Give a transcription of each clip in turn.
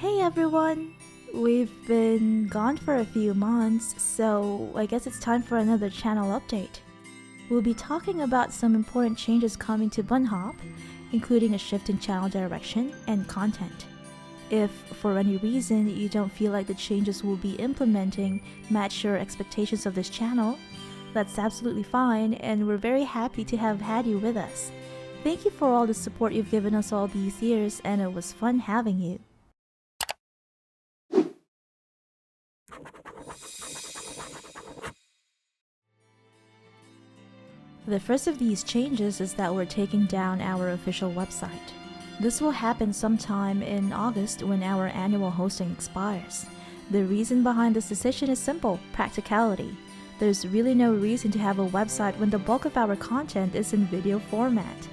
Hey everyone! We've been gone for a few months, so I guess it's time for another channel update. We'll be talking about some important changes coming to bunnhop, including a shift in channel direction and content. If, for any reason, you don't feel like the changes we'll be implementing match your expectations of this channel, that's absolutely fine, and we're very happy to have had you with us. Thank you for all the support you've given us all these years, and it was fun having you. The first of these changes is that we're taking down our official website. This will happen sometime in August when our annual hosting expires. The reason behind this decision is simple: practicality. There's really no reason to have a website when the bulk of our content is in video format.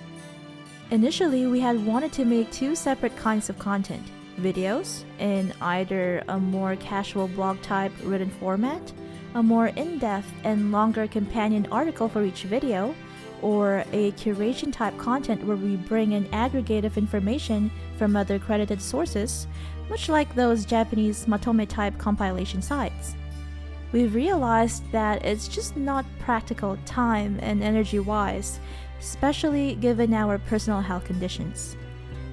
Initially, we had wanted to make two separate kinds of content: videos in either a more casual blog type written format, a more in-depth and longer companion article for each video, or a curation type content where we bring an aggregate of information from other credited sources, much like those Japanese matome type compilation sites. We've realized that it's just not practical time and energy wise, especially given our personal health conditions.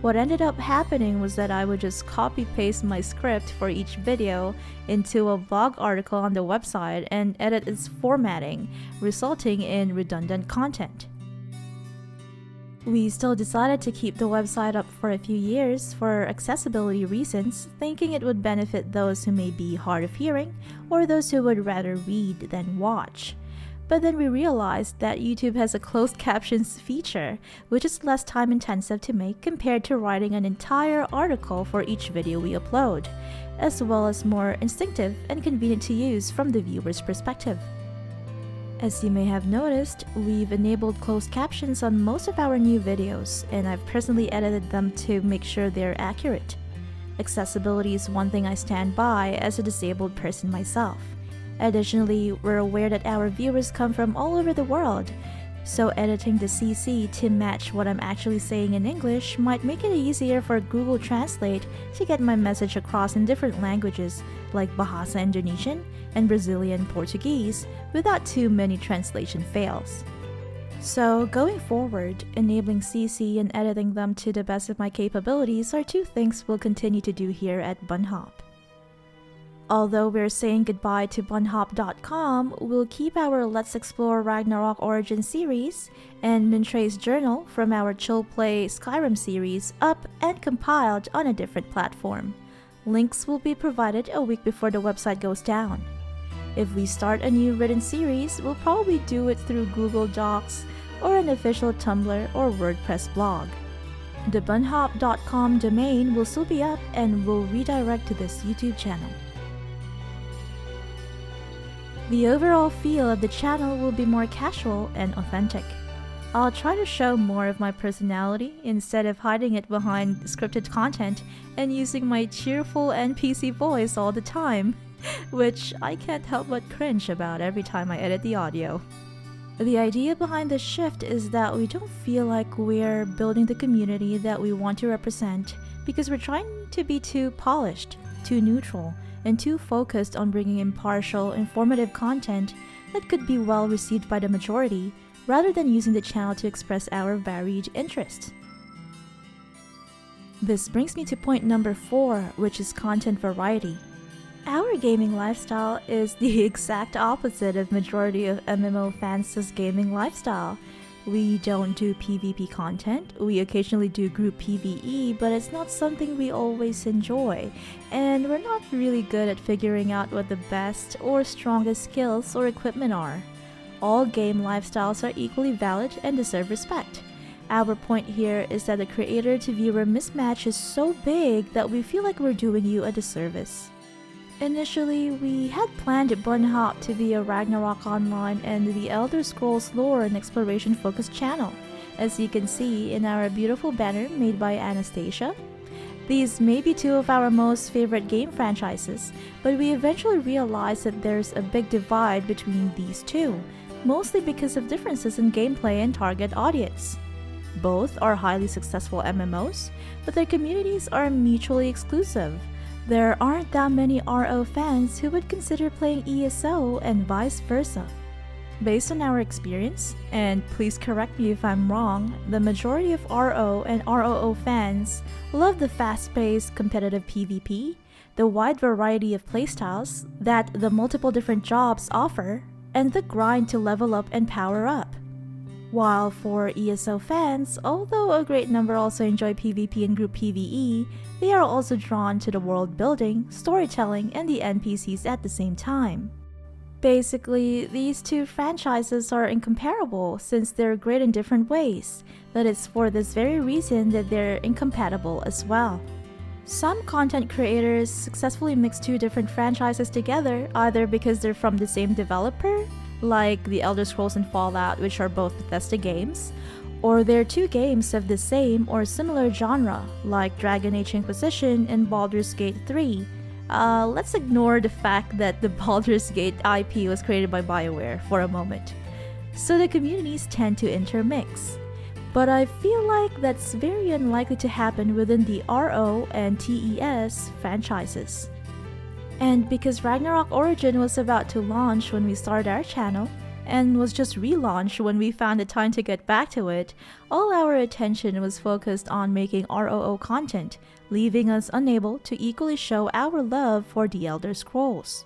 What ended up happening was that I would just copy-paste my script for each video into a blog article on the website and edit its formatting, resulting in redundant content. We still decided to keep the website up for a few years for accessibility reasons, thinking it would benefit those who may be hard of hearing or those who would rather read than watch. But then we realized that YouTube has a closed captions feature, which is less time intensive to make compared to writing an entire article for each video we upload, as well as more instinctive and convenient to use from the viewer's perspective. As you may have noticed, we've enabled closed captions on most of our new videos, and I've personally edited them to make sure they're accurate. Accessibility is one thing I stand by as a disabled person myself. Additionally, we're aware that our viewers come from all over the world, so editing the CC to match what I'm actually saying in English might make it easier for Google Translate to get my message across in different languages like Bahasa Indonesian and Brazilian Portuguese without too many translation fails. So going forward, enabling CC and editing them to the best of my capabilities are two things we'll continue to do here at bunnhop. Although we're saying goodbye to bunnhop.com, we'll keep our Let's Explore Ragnarok Origin series and Mintray's Journal from our Chill Play Skyrim series up and compiled on a different platform. Links will be provided a week before the website goes down. If we start a new written series, we'll probably do it through Google Docs or an official Tumblr or WordPress blog. The bunnhop.com domain will still be up and will redirect to this YouTube channel. The overall feel of the channel will be more casual and authentic. I'll try to show more of my personality instead of hiding it behind scripted content and using my cheerful NPC voice all the time, which I can't help but cringe about every time I edit the audio. The idea behind this shift is that we don't feel like we're building the community that we want to represent because we're trying to be too polished, too neutral, and too focused on bringing impartial, informative content that could be well received by the majority, rather than using the channel to express our varied interests. This brings me to point number 4, which is content variety. Our gaming lifestyle is the exact opposite of majority of MMO fans' gaming lifestyle. We don't do PvP content, we occasionally do group PvE, but it's not something we always enjoy, and we're not really good at figuring out what the best or strongest skills or equipment are. All game lifestyles are equally valid and deserve respect. Our point here is that the creator to viewer mismatch is so big that we feel like we're doing you a disservice. Initially, we had planned bunnhop to be a Ragnarok Online and the Elder Scrolls lore and exploration focused channel, as you can see in our beautiful banner made by Anastasia. These may be two of our most favorite game franchises, but we eventually realized that there's a big divide between these two, mostly because of differences in gameplay and target audience. Both are highly successful MMOs, but their communities are mutually exclusive. There aren't that many RO fans who would consider playing ESO and vice versa. Based on our experience, and please correct me if I'm wrong, the majority of RO and ROO fans love the fast-paced competitive PvP, the wide variety of playstyles that the multiple different jobs offer, and the grind to level up and power up. While for ESO fans, although a great number also enjoy PvP and group PvE, they are also drawn to the world building, storytelling, and the NPCs at the same time. Basically, these two franchises are incomparable since they're great in different ways, but it's for this very reason that they're incompatible as well. Some content creators successfully mix two different franchises together either because they're from the same developer, like The Elder Scrolls and Fallout, which are both Bethesda games, or they're two games of the same or similar genre, like Dragon Age Inquisition and Baldur's Gate 3. Let's ignore the fact that the Baldur's Gate IP was created by BioWare for a moment. So the communities tend to intermix. But I feel like that's very unlikely to happen within the RO and TES franchises. And because Ragnarok Origin was about to launch when we started our channel, and was just relaunched when we found the time to get back to it, all our attention was focused on making ROO content, leaving us unable to equally show our love for The Elder Scrolls.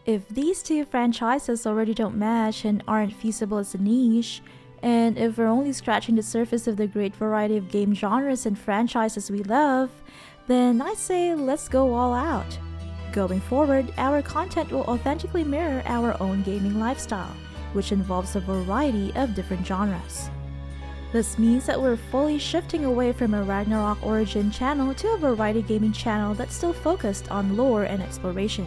If these two franchises already don't match and aren't feasible as a niche, and if we're only scratching the surface of the great variety of game genres and franchises we love, then I say let's go all out. Going forward, our content will authentically mirror our own gaming lifestyle, which involves a variety of different genres. This means that we're fully shifting away from a Ragnarok Origin channel to a variety gaming channel that's still focused on lore and exploration.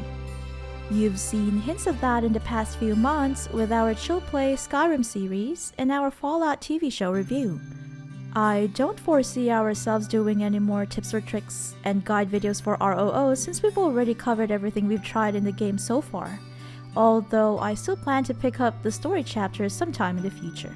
You've seen hints of that in the past few months with our Chill Play Skyrim series and our Fallout TV show review. I don't foresee ourselves doing any more tips or tricks and guide videos for ROO since we've already covered everything we've tried in the game so far, although I still plan to pick up the story chapters sometime in the future.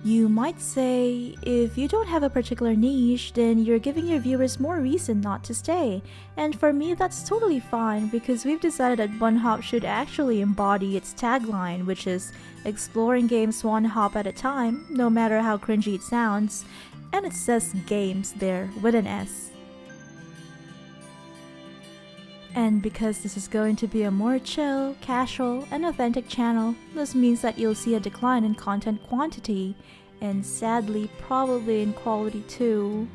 You might say, if you don't have a particular niche, then you're giving your viewers more reason not to stay, and for me that's totally fine because we've decided that bunnhop should actually embody its tagline, which is exploring games one hop at a time, no matter how cringy it sounds, and it says games there with an S. And because this is going to be a more chill, casual, and authentic channel, this means that you'll see a decline in content quantity, and sadly probably in quality too.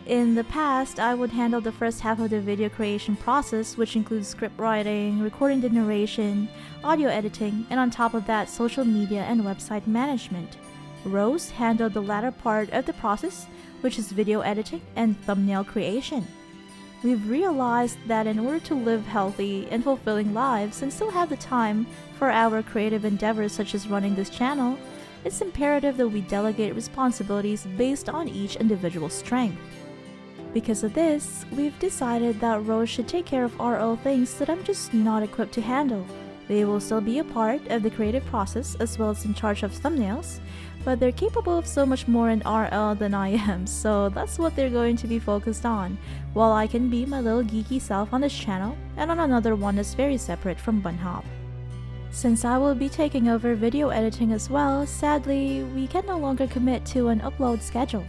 In the past, I would handle the first half of the video creation process, which includes script writing, recording the narration, audio editing, and on top of that, social media and website management. Rose handled the latter part of the process, which is video editing and thumbnail creation. We've realized that in order to live healthy and fulfilling lives and still have the time for our creative endeavors such as running this channel, it's imperative that we delegate responsibilities based on each individual's strength. Because of this, we've decided that Rose should take care of RO things that I'm just not equipped to handle. They will still be a part of the creative process as well as in charge of thumbnails, but they're capable of so much more in RL than I am, so that's what they're going to be focused on, while I can be my little geeky self on this channel and on another one that's very separate from bunnhop. Since I will be taking over video editing as well, sadly, we can no longer commit to an upload schedule.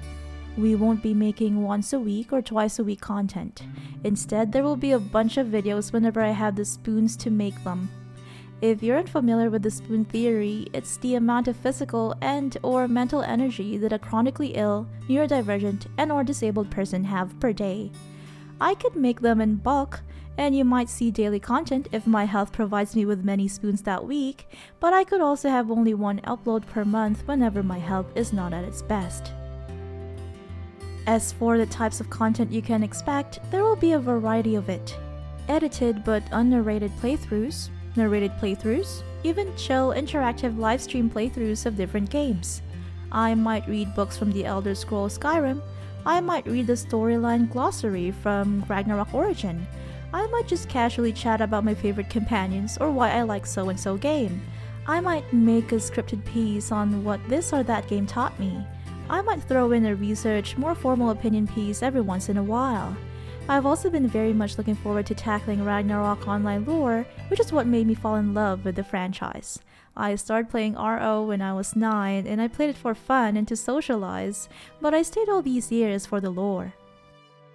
We won't be making once a week or twice a week content. Instead, there will be a bunch of videos whenever I have the spoons to make them. If you're unfamiliar with the spoon theory, it's the amount of physical and or mental energy that a chronically ill, neurodivergent, and or disabled person have per day. I could make them in bulk, and you might see daily content if my health provides me with many spoons that week, but I could also have only one upload per month whenever my health is not at its best. As for the types of content you can expect, there will be a variety of it. Edited but unnarrated playthroughs, narrated playthroughs, even chill interactive livestream playthroughs of different games. I might read books from The Elder Scrolls Skyrim, I might read the storyline glossary from Ragnarok Origin, I might just casually chat about my favorite companions or why I like so and so game. I might make a scripted piece on what this or that game taught me. I might throw in a research, more formal opinion piece every once in a while. I've also been very much looking forward to tackling Ragnarok Online lore, which is what made me fall in love with the franchise. I started playing RO when I was 9 and I played it for fun and to socialize, but I stayed all these years for the lore.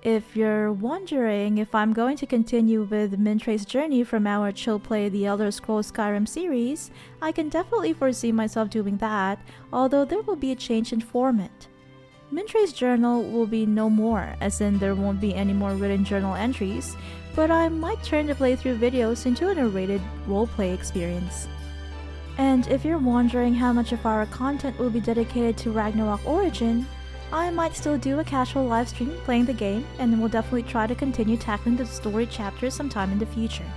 If you're wondering if I'm going to continue with Mintray's journey from our chill play The Elder Scrolls Skyrim series, I can definitely foresee myself doing that, although there will be a change in format. Mintray's journal will be no more, as in there won't be any more written journal entries, but I might turn the playthrough videos into a narrated roleplay experience. And if you're wondering how much of our content will be dedicated to Ragnarok Origin, I might still do a casual livestream playing the game, and will definitely try to continue tackling the story chapters sometime in the future.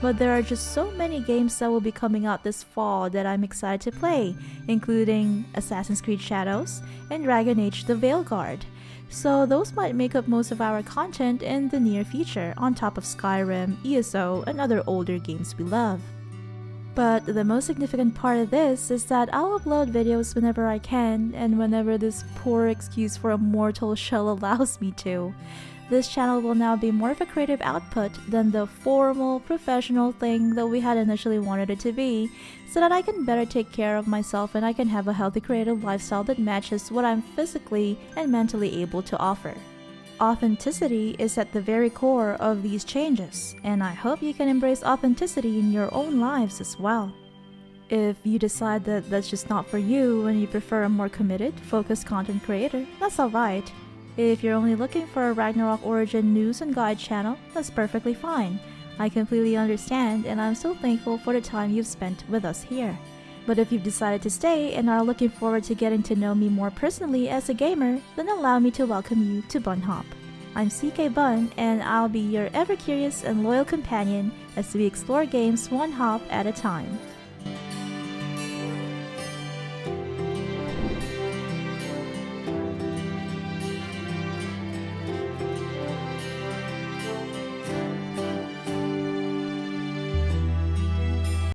But there are just so many games that will be coming out this fall that I'm excited to play, including Assassin's Creed Shadows and Dragon Age The Veilguard. So those might make up most of our content in the near future, on top of Skyrim, ESO, and other older games we love. But the most significant part of this is that I'll upload videos whenever I can and whenever this poor excuse for a mortal shell allows me to. This channel will now be more of a creative output than the formal, professional thing that we had initially wanted it to be, so that I can better take care of myself and I can have a healthy creative lifestyle that matches what I'm physically and mentally able to offer. Authenticity is at the very core of these changes, and I hope you can embrace authenticity in your own lives as well. If you decide that that's just not for you and you prefer a more committed, focused content creator, that's alright. If you're only looking for a Ragnarok Origin news and guide channel, that's perfectly fine. I completely understand, and I'm so thankful for the time you've spent with us here. But if you've decided to stay and are looking forward to getting to know me more personally as a gamer, then allow me to welcome you to bunnhop. I'm CK Bun, and I'll be your ever-curious and loyal companion as we explore games one hop at a time.